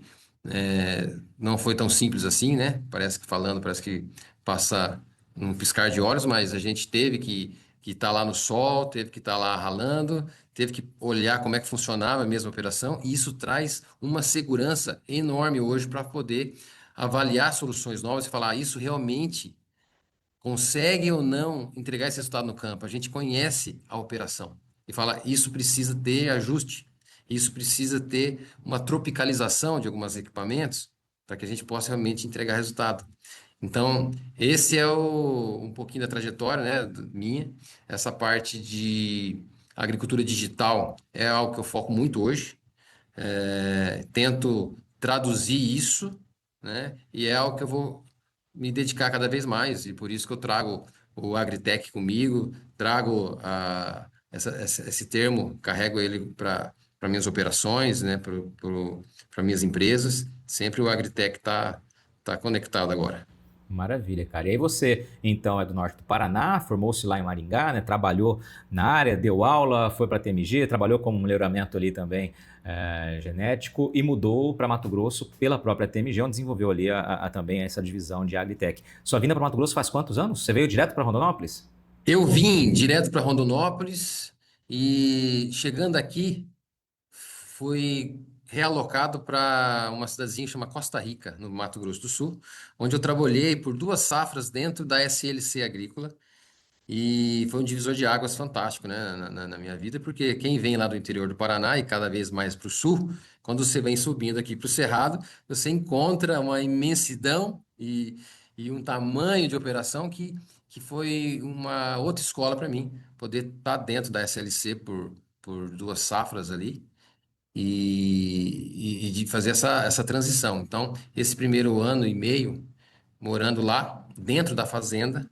tão simples assim, né? Parece que passa num piscar de olhos, mas a gente teve que estar lá no sol, teve que estar lá ralando, teve que olhar como é que funcionava a mesma operação, e isso traz uma segurança enorme hoje para poder avaliar soluções novas e falar, isso realmente consegue ou não entregar esse resultado no campo. A gente conhece a operação e fala, isso precisa ter ajuste, isso precisa ter uma tropicalização de alguns equipamentos para que a gente possa realmente entregar resultado. Então, esse é um pouquinho da trajetória, né, minha. Essa parte de agricultura digital é algo que eu foco muito hoje. Tento traduzir isso, né, e é algo que eu vou me dedicar cada vez mais, e por isso que eu trago o Agritech comigo, trago esse termo, carrego ele para minhas operações, né, para minhas empresas. Sempre o Agritech tá conectado agora. Maravilha, cara. E aí você, então, é do norte do Paraná, formou-se lá em Maringá, né? Trabalhou na área, deu aula, foi para a TMG, trabalhou como melhoramento ali também genético e mudou para Mato Grosso pela própria TMG, onde desenvolveu ali também essa divisão de Agritech. Sua vinda para Mato Grosso faz quantos anos? Você veio direto para Rondonópolis? Eu vim direto para Rondonópolis e chegando aqui, fui realocado para uma cidadezinha chamada Costa Rica, no Mato Grosso do Sul, onde eu trabalhei por 2 safras dentro da SLC Agrícola, e foi um divisor de águas fantástico, né, na minha vida, porque quem vem lá do interior do Paraná e cada vez mais para o sul, quando você vem subindo aqui para o Cerrado, você encontra uma imensidão e um tamanho de operação que foi uma outra escola para mim, poder estar dentro da SLC por 2 safras ali e de fazer essa transição. Então, esse primeiro ano e meio morando lá, dentro da fazenda,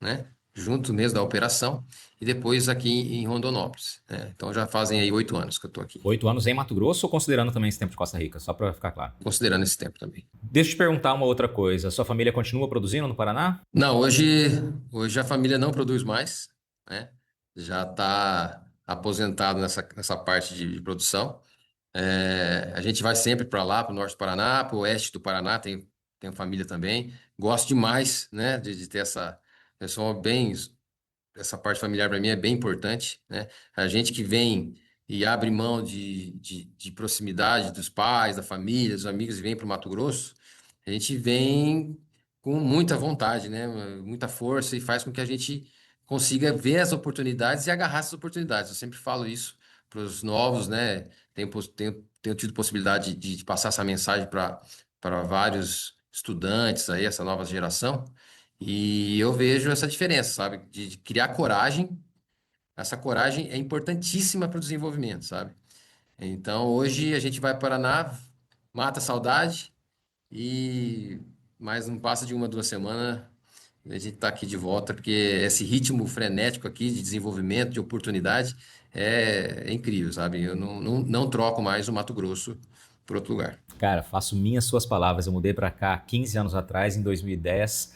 né? Junto mesmo da operação, e depois aqui em Rondonópolis, né? Então, já fazem aí 8 anos que eu estou aqui, 8 anos em Mato Grosso ou considerando também esse tempo de Costa Rica? Só para ficar claro. considerando esse tempo também. Deixa eu te perguntar uma outra coisa. Sua família continua produzindo no Paraná? Não, hoje a família não produz mais, né? Já está aposentado nessa parte de produção. A gente vai sempre para lá, para o norte do Paraná, para o oeste do Paraná, tem tenho família também. Gosto demais, né, de ter eu sou bem, essa parte familiar para mim é bem importante, né? A gente que vem e abre mão de proximidade dos pais, da família, dos amigos e vem para o Mato Grosso, a gente vem com muita vontade, né? Muita força e faz com que a gente consiga ver as oportunidades e agarrar essas oportunidades. Eu sempre falo isso para os novos, né? Tenho tido possibilidade de passar essa mensagem para vários estudantes aí, essa nova geração. E eu vejo essa diferença, sabe? De criar coragem. Essa coragem é importantíssima para o desenvolvimento, sabe? Então, hoje a gente vai para o Paraná, mata a saudade e mais não passa de 1, 2 semanas a gente está aqui de volta, porque esse ritmo frenético aqui de desenvolvimento, de oportunidade, é incrível, sabe? Eu não troco mais o Mato Grosso por outro lugar. Cara, faço minhas suas palavras. Eu mudei para cá 15 anos atrás, em 2010,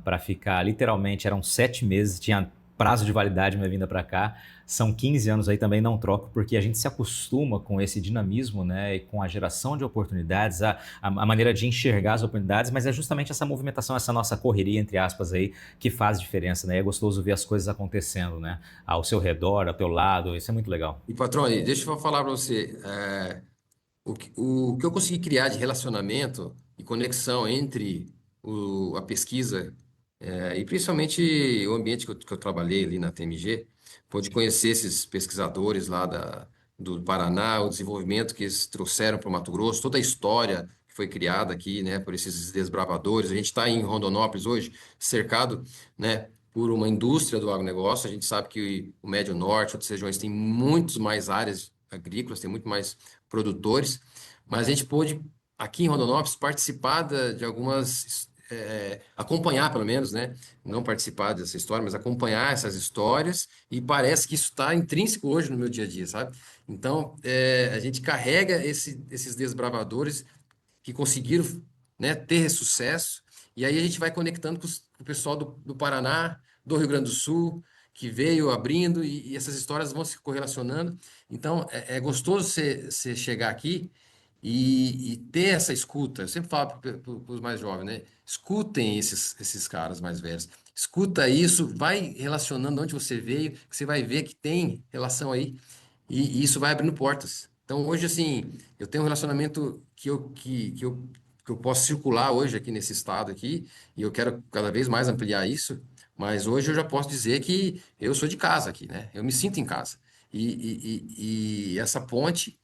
para ficar literalmente, eram 7 meses, tinha prazo de validade minha vinda para cá. São 15 anos aí também, não troco, porque a gente se acostuma com esse dinamismo, né, e com a geração de oportunidades, a maneira de enxergar as oportunidades, mas é justamente essa movimentação, essa nossa correria, entre aspas, aí, que faz diferença, né? É gostoso ver as coisas acontecendo, né, ao seu redor, ao teu lado, isso é muito legal. E, patrão, deixa eu falar para você. O que eu consegui criar de relacionamento e conexão entre a pesquisa e principalmente o ambiente que eu trabalhei ali na TMG, pude conhecer esses pesquisadores lá do Paraná, o desenvolvimento que eles trouxeram para o Mato Grosso, toda a história que foi criada aqui, né, por esses desbravadores. A gente está em Rondonópolis hoje, cercado, né, por uma indústria do agronegócio. A gente sabe que o Médio Norte, outras regiões, têm muitos mais áreas agrícolas, tem muito mais produtores, mas a gente pôde, aqui em Rondonópolis, participar de algumas, acompanhar pelo menos, né? Não participar dessa história, mas acompanhar essas histórias, e parece que isso está intrínseco hoje no meu dia a dia, sabe? Então, a gente carrega esses desbravadores que conseguiram, né, ter sucesso, e aí a gente vai conectando com o pessoal do Paraná, do Rio Grande do Sul, que veio abrindo, e essas histórias vão se correlacionando. Então, é gostoso você chegar aqui e ter essa escuta. Eu sempre falo para os mais jovens, né? Escutem esses caras mais velhos. Escuta isso, vai relacionando onde você veio, que você vai ver que tem relação aí, e isso vai abrindo portas. Então, hoje, assim, eu tenho um relacionamento que eu posso circular hoje aqui nesse estado aqui, e eu quero cada vez mais ampliar isso, mas hoje eu já posso dizer que eu sou de casa aqui, né? Eu me sinto em casa. E essa ponte,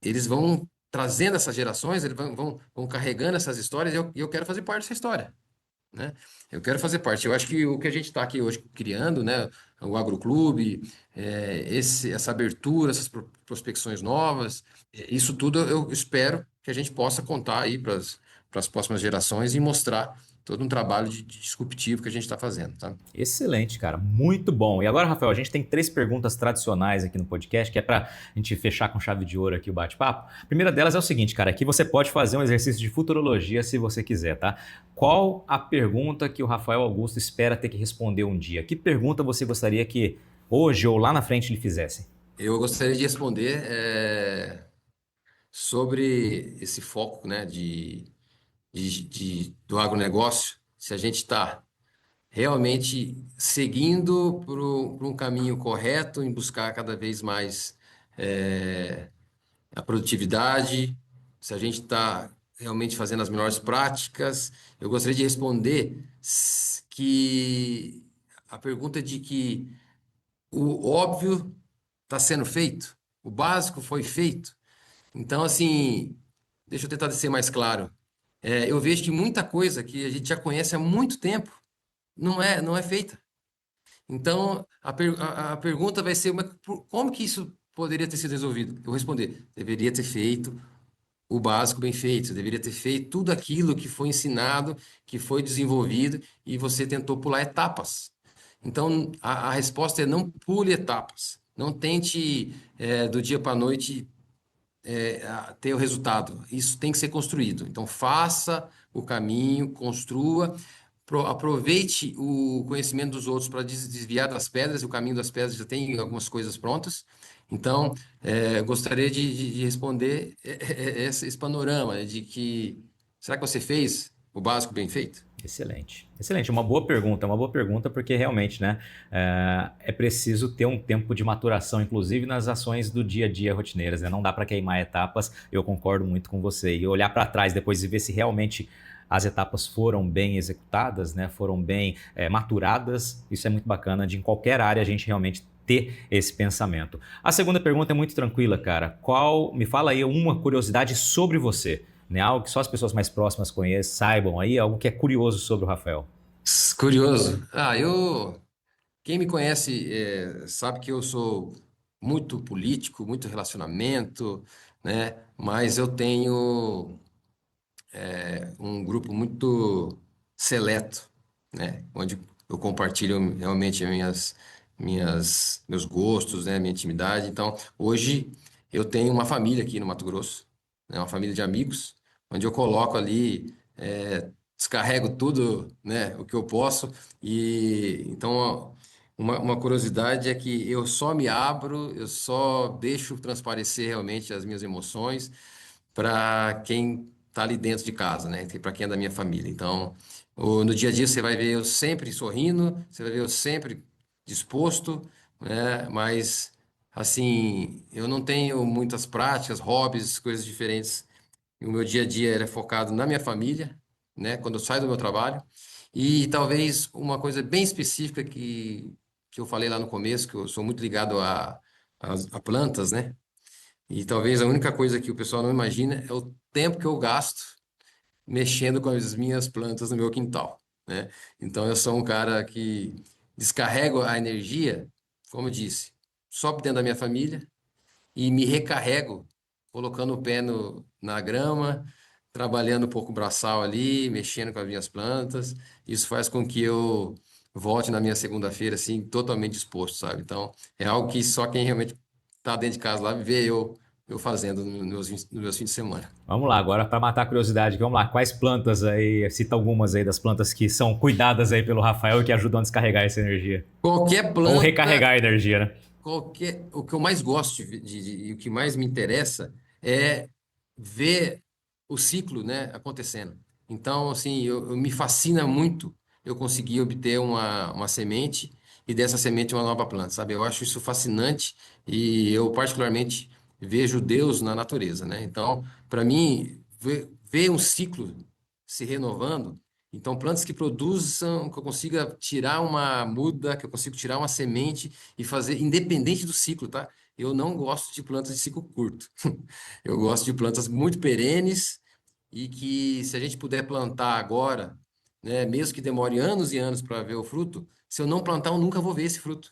eles vão trazendo essas gerações, eles vão carregando essas histórias, e eu quero fazer parte dessa história, né? Eu quero fazer parte. Eu acho que o que a gente está aqui hoje criando, né, o Agroclube, essa abertura, essas prospecções novas, isso tudo eu espero que a gente possa contar aí para as próximas gerações e mostrar todo um trabalho de disruptivo que a gente está fazendo, tá? Excelente, cara. Muito bom. E agora, Rafael, a gente tem 3 perguntas tradicionais aqui no podcast, que é para a gente fechar com chave de ouro aqui o bate-papo. A primeira delas é o seguinte, cara, aqui você pode fazer um exercício de futurologia se você quiser, tá? Qual a pergunta que o Rafael Augusto espera ter que responder um dia? Que pergunta você gostaria que hoje ou lá na frente lhe fizessem? Eu gostaria de responder sobre esse foco, né, do agronegócio, se a gente está realmente seguindo por um caminho correto em buscar cada vez mais a produtividade, se a gente está realmente fazendo as melhores práticas. Eu gostaria de responder que a pergunta de que o óbvio está sendo feito, o básico foi feito. Então, assim, deixa eu tentar ser mais claro. Eu vejo que muita coisa que a gente já conhece há muito tempo não é feita. Então, a pergunta vai ser, mas como que isso poderia ter sido resolvido? Eu vou responder, deveria ter feito o básico bem feito, você deveria ter feito tudo aquilo que foi ensinado, que foi desenvolvido, e você tentou pular etapas. Então, a resposta é não pule etapas. Não tente, do dia para a noite, ter o resultado. Isso tem que ser construído. Então, faça o caminho, construa, aproveite o conhecimento dos outros para desviar das pedras, e o caminho das pedras já tem algumas coisas prontas. Então, gostaria de responder esse panorama, né, de que Será que você fez o básico bem feito? Excelente. Excelente. Uma boa pergunta, porque realmente, né, é preciso ter um tempo de maturação, inclusive nas ações do dia a dia rotineiras, né? Não dá para queimar etapas, eu concordo muito com você. E olhar para trás depois e ver se realmente as etapas foram bem executadas, né, foram bem maturadas, isso é muito bacana de em qualquer área a gente realmente ter esse pensamento. A segunda pergunta é muito tranquila, cara. Me fala aí uma curiosidade sobre você, né? Algo que só as pessoas mais próximas conheçam, saibam aí, algo que é curioso sobre o Rafael. Curioso. Quem me conhece sabe que eu sou muito político, muito relacionamento, né? Mas eu tenho um grupo muito seleto, né? Onde eu compartilho realmente meus gostos, né? Minha intimidade. Então, hoje eu tenho uma família aqui no Mato Grosso, né? Uma família de amigos, onde eu coloco ali, descarrego tudo, né? O que eu posso. E então, uma curiosidade é que eu só me abro, eu só deixo transparecer realmente as minhas emoções para quem está ali dentro de casa, né? Para quem é da minha família. Então, no dia a dia você vai ver eu sempre sorrindo, você vai ver eu sempre disposto, né? Mas assim, eu não tenho muitas práticas, hobbies, coisas diferentes. E o meu dia a dia ele é focado na minha família, né? Quando eu saio do meu trabalho. E talvez uma coisa bem específica que eu falei lá no começo, que eu sou muito ligado a plantas, né? E talvez a única coisa que o pessoal não imagina é o tempo que eu gasto mexendo com as minhas plantas no meu quintal, né? Então eu sou um cara que descarrego a energia, como eu disse, só dentro da minha família e me recarrego colocando o pé na grama, trabalhando um pouco o braçal ali, mexendo com as minhas plantas. Isso faz com que eu volte na minha segunda-feira assim totalmente disposto, sabe? Então é algo que só quem realmente está dentro de casa lá vê eu fazendo nos meus fins de semana. Vamos lá, agora para matar a curiosidade, vamos lá, quais plantas aí, cita algumas aí das plantas que são cuidadas aí pelo Rafael e que ajudam a descarregar essa energia. Qualquer Ou planta recarregar a energia, né? o que eu mais gosto e o que mais me interessa é ver o ciclo, né, acontecendo. Então, assim, me fascina muito eu conseguir obter uma semente e dessa semente uma nova planta, sabe? Eu acho isso fascinante e eu particularmente vejo Deus na natureza, né? Então, para mim, ver um ciclo se renovando, então plantas que produzam, que eu consiga tirar uma muda, que eu consiga tirar uma semente e fazer, independente do ciclo, tá? Eu não gosto de plantas de ciclo curto. Eu gosto de plantas muito perenes e que, se a gente puder plantar agora, né, mesmo que demore anos e anos para ver o fruto, se eu não plantar, eu nunca vou ver esse fruto.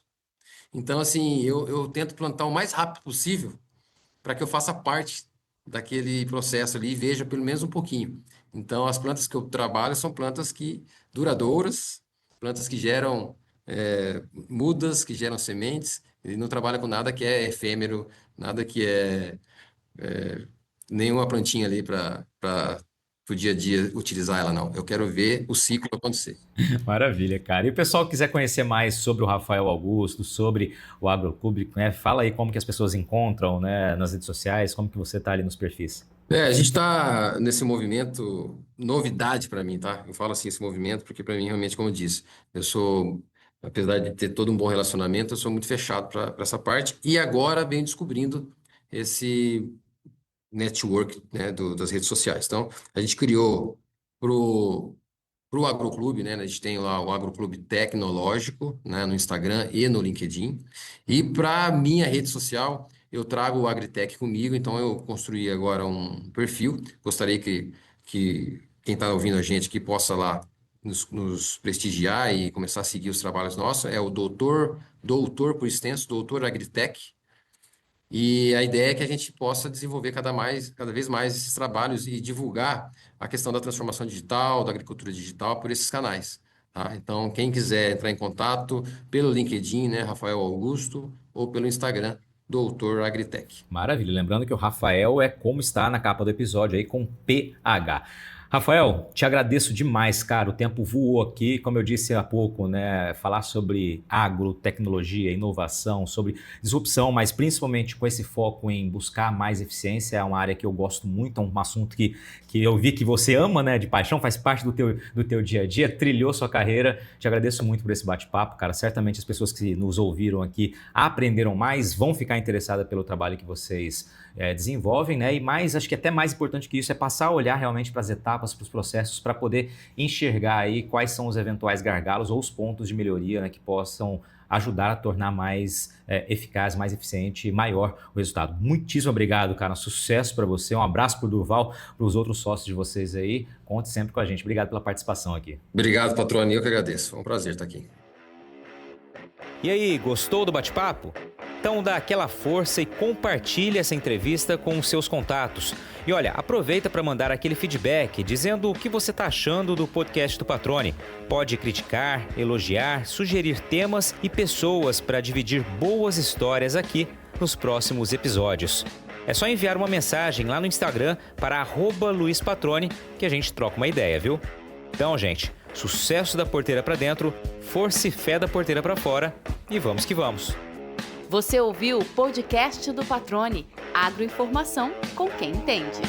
Então, assim, eu tento plantar o mais rápido possível para que eu faça parte daquele processo ali e veja pelo menos um pouquinho. Então, as plantas que eu trabalho são plantas que duradouras, plantas que geram mudas, que geram sementes, e não trabalha com nada que é efêmero, nada que é nenhuma plantinha ali para o dia a dia utilizar ela, não. Eu quero ver o ciclo acontecer. Maravilha, cara. E o pessoal que quiser conhecer mais sobre o Rafael Augusto, sobre o Agroclube, né? Fala aí como que as pessoas encontram, né, nas redes sociais, como que você tá ali nos perfis. A gente está nesse movimento, novidade para mim, tá? Eu falo assim, esse movimento, porque para mim, realmente, como eu disse, apesar de ter todo um bom relacionamento, eu sou muito fechado para essa parte. E agora venho descobrindo esse network, né, das redes sociais. Então, a gente criou para o Agroclube, né? A gente tem lá o Agroclube Tecnológico, né, no Instagram e no LinkedIn. E para minha rede social, eu trago o Agritech comigo, então eu construí agora um perfil. Gostaria que quem está ouvindo a gente que possa lá nos prestigiar e começar a seguir os trabalhos nossos. É o doutor por extenso, Doutor Agritech. E a ideia é que a gente possa desenvolver cada vez mais esses trabalhos e divulgar a questão da transformação digital, da agricultura digital por esses canais, tá? Então, quem quiser entrar em contato pelo LinkedIn, né, Rafael Augusto, ou pelo Instagram, Doutor Agritech. Maravilha. Lembrando que o Rafael é como está na capa do episódio aí com PH. Rafael, te agradeço demais, cara. O tempo voou aqui, como eu disse há pouco, né? Falar sobre agro, tecnologia, inovação, sobre disrupção, mas principalmente com esse foco em buscar mais eficiência, é uma área que eu gosto muito, é um assunto que eu vi que você ama, né? De paixão, faz parte do teu dia a dia, trilhou sua carreira. Te agradeço muito por esse bate-papo, cara. Certamente as pessoas que nos ouviram aqui aprenderam mais, vão ficar interessadas pelo trabalho que vocês desenvolvem, né? E mais, acho que até mais importante que isso é passar a olhar realmente para as etapas, para os processos, para poder enxergar aí quais são os eventuais gargalos ou os pontos de melhoria, né, que possam ajudar a tornar mais eficaz, mais eficiente e maior o resultado. Muitíssimo obrigado, cara. Sucesso para você. Um abraço para o Durval, para os outros sócios de vocês aí. Conte sempre com a gente. Obrigado pela participação aqui. Obrigado, Patrone. Eu que agradeço. Foi um prazer estar aqui. E aí, gostou do bate-papo? Então dá aquela força e compartilha essa entrevista com os seus contatos. E olha, aproveita para mandar aquele feedback dizendo o que você está achando do podcast do Patrone. Pode criticar, elogiar, sugerir temas e pessoas para dividir boas histórias aqui nos próximos episódios. É só enviar uma mensagem lá no Instagram para @LuizPatrone que a gente troca uma ideia, viu? Então, gente, sucesso da porteira para dentro, força e fé da porteira para fora e vamos que vamos. Você ouviu o podcast do Patrone, agroinformação com quem entende.